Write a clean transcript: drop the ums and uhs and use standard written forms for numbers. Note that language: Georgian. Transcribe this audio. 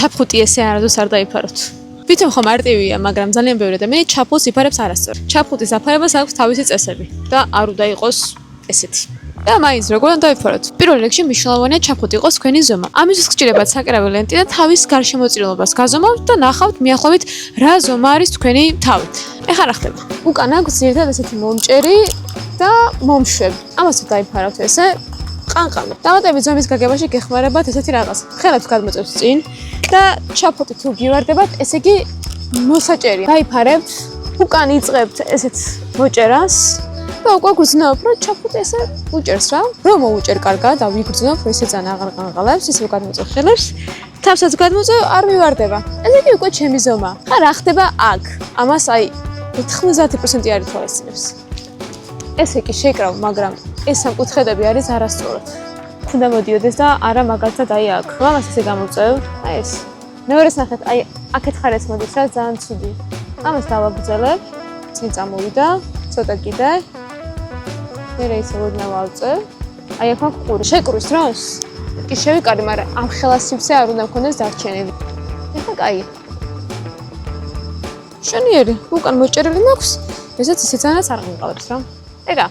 ჩაფხუტი ესე არასდროს არ დაიფაროთ. Ვითომ ხომ მარტივია, მაგრამ ძალიან ბევრი ადამიანი ჩაფხუტს იფარებს არასწორად. ჩაფხუტის აფარებას აქვს თავისი წესები და არ უნდა იყოს ესეთი. და მაინც როგორ უნდა დაიფაროთ? პირველ რიგში მნიშვნელოვანია ჩაფხუტი იყოს თქვენი ზომა. ამისთვის გჭირდებათ საკერავი ლენტი და თავის გარშემოწირულობას გაზომავთ და ნახავთ მიახლოებით რა ზომა არის თქვენი თავი. ეხლა რა ხდება? უკან აქვს ერთად ესეთი მომჭერი და მომშვები. ამას თუ დაიფარავთ ესე ყანყალებ. დამატებით ზომის გაგებაში გეხმარებათ ესეთი რაღაც. ხელებს გადმოწევთ წინ და ჩაფხუტი თუ გივარდებათ, ესე იგი მოსაჭერია. დაიფარებთ, უკან იწყებთ ესეთ მოჭერას. და უკვე გრძნობ, რომ ჩაფხუტი ესე უჭერს რა. რომ მოუჭერ კარგად, და ვიგრძნობ, რომ ესე ძალიან აღარ ყანყალებს, ისე გადმოწევ ხელებს. თავსაც გადმოწევ, არ მივარდება. ესე იგი უკვე ჩემი ზომა. ხა რა ხდება აქ? ამას აი 90% არ ითვალისწინებს. ესე კი შეკრავ, მაგრამ ეს სამკუთხედები არის არასწორად. თუნდა მოდიოდეს და არა მაგალითად აი აქ. ამას ესე გამოვწევ, აი ეს. მეორეს ნახეთ, აი აქეთ ხარ ეს მოდის რა, ძალიან ცუდი. ამას დავაგრძელებ, წინ წამოვიდა, ცოტა კიდე. მერე ისე ოდნავ ავწევ. აი აქ მაქვს ყური. შეკრვის დროს კი შევიკარი, მაგრამ ამ ხელას სივრცე არ უნდა მქონდეს დარჩენილი. ეხლა კაია. შენიერი, უკან მოჭერილი მაქვს. ესეც ისე ძალიანაც არ ყანყალებს რა. ეგა